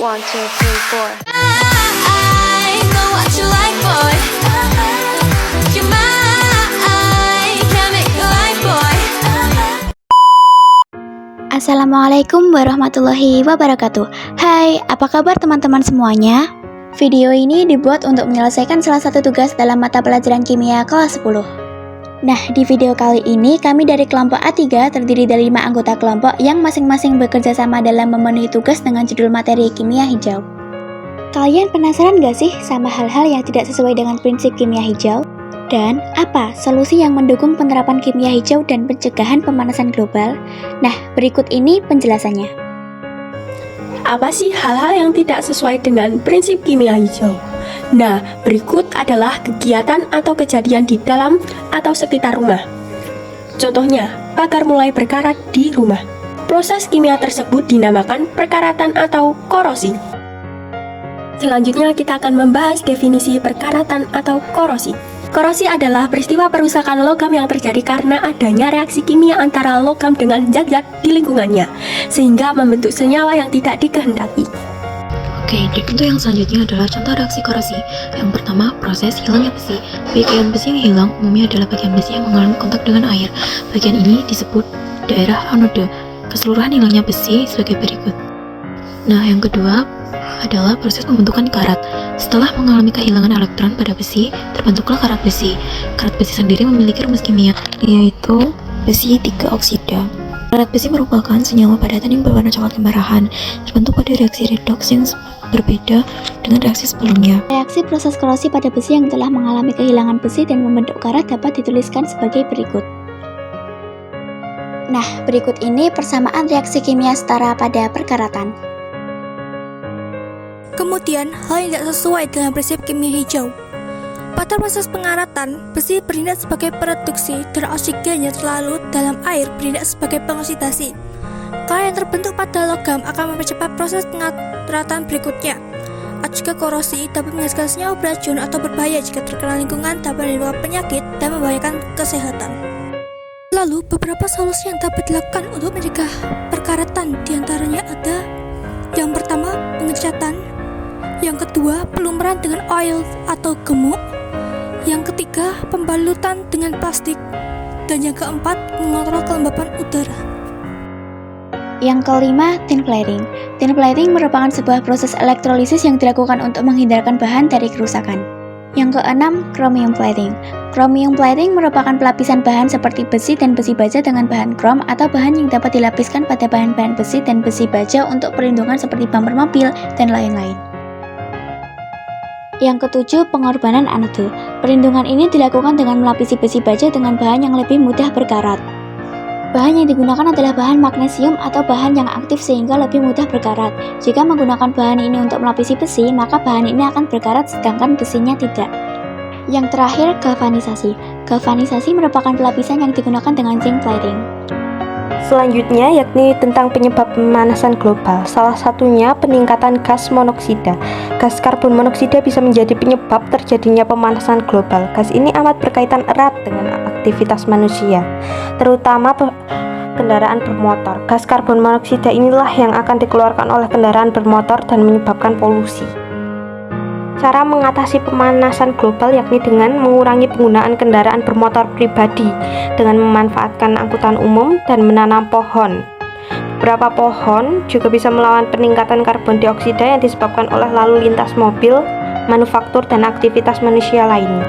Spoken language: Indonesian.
1, 2, 3, 4. I know what you like, boy. You're mine, can't make you like, boy. Assalamualaikum warahmatullahi wabarakatuh. Hai, apa kabar teman-teman semuanya? Video ini dibuat untuk menyelesaikan salah satu tugas dalam mata pelajaran kimia kelas 10. Nah, di video kali ini kami dari kelompok A3 terdiri dari 5 anggota kelompok yang masing-masing bekerja sama dalam memenuhi tugas dengan judul materi kimia hijau. Kalian penasaran gak sih sama hal-hal yang tidak sesuai dengan prinsip kimia hijau? Dan apa solusi yang mendukung penerapan kimia hijau dan pencegahan pemanasan global? Nah, berikut ini penjelasannya. Apa sih hal-hal yang tidak sesuai dengan prinsip kimia hijau? Nah, berikut adalah kegiatan atau kejadian di dalam atau sekitar rumah. Contohnya, pagar mulai berkarat di rumah. Proses kimia tersebut dinamakan perkaratan atau korosi. Selanjutnya kita akan membahas definisi perkaratan atau korosi. Korosi adalah peristiwa perusakan logam yang terjadi karena adanya reaksi kimia antara logam dengan zat-zat di lingkungannya, sehingga membentuk senyawa yang tidak dikehendaki. Oke, untuk yang selanjutnya adalah contoh reaksi korosi. Yang pertama, proses hilangnya besi. Bagian besi yang hilang umumnya adalah bagian besi yang mengalami kontak dengan air. Bagian ini disebut daerah anode. Keseluruhan hilangnya besi sebagai berikut. Nah, yang kedua adalah proses pembentukan karat. Setelah mengalami kehilangan elektron pada besi, terbentuklah karat besi. Karat besi sendiri memiliki rumus kimia, yaitu besi 3 oksida. Karat besi merupakan senyawa padatan yang berwarna coklat kemerahan, terbentuk pada reaksi redoks yang berbeda dengan reaksi sebelumnya. Reaksi proses korosi pada besi yang telah mengalami kehilangan besi dan membentuk karat dapat dituliskan sebagai berikut. Nah, berikut ini persamaan reaksi kimia setara pada perkaratan. Kemudian, hal yang tidak sesuai dengan prinsip kimia hijau. Pada proses pengaratan, besi bertindak sebagai pereduksi dan oksigen yang terlarut dalam air bertindak sebagai pengoksidasi. Karat yang terbentuk pada logam akan mempercepat proses pengaratan berikutnya. Juga korosi dapat menghasilkan senyawa beracun atau berbahaya jika terkena lingkungan, dapat menimbulkan penyakit dan membahayakan kesehatan. Lalu, beberapa solusi yang dapat dilakukan untuk mencegah perkaratan diantaranya ada: yang pertama, pengecatan; yang kedua, pelumeran dengan oil atau gemuk; yang ketiga, pembalutan dengan plastik; dan yang keempat, mengontrol kelembapan udara. Yang kelima, tin plating. Tin plating merupakan sebuah proses elektrolisis yang dilakukan untuk menghindarkan bahan dari kerusakan. Yang keenam, chromium plating. Chromium plating merupakan pelapisan bahan seperti besi dan besi baja dengan bahan krom atau bahan yang dapat dilapiskan pada bahan-bahan besi dan besi baja untuk perlindungan seperti bumper mobil dan lain-lain. Yang ketujuh, pengorbanan anode. Perlindungan ini dilakukan dengan melapisi besi baja dengan bahan yang lebih mudah berkarat. Bahan yang digunakan adalah bahan magnesium atau bahan yang aktif sehingga lebih mudah berkarat. Jika menggunakan bahan ini untuk melapisi besi, maka bahan ini akan berkarat sedangkan besinya tidak. Yang terakhir, galvanisasi. Galvanisasi merupakan pelapisan yang digunakan dengan zinc plating. Selanjutnya yakni tentang penyebab pemanasan global. Salah satunya peningkatan gas monoksida. Gas karbon monoksida bisa menjadi penyebab terjadinya pemanasan global. Gas ini amat berkaitan erat dengan aktivitas manusia, terutama kendaraan bermotor. Gas karbon monoksida inilah yang akan dikeluarkan oleh kendaraan bermotor dan menyebabkan polusi. Cara mengatasi pemanasan global yakni dengan mengurangi penggunaan kendaraan bermotor pribadi dengan memanfaatkan angkutan umum dan menanam pohon. Beberapa pohon juga bisa melawan peningkatan karbon dioksida yang disebabkan oleh lalu lintas mobil, manufaktur, dan aktivitas manusia lainnya.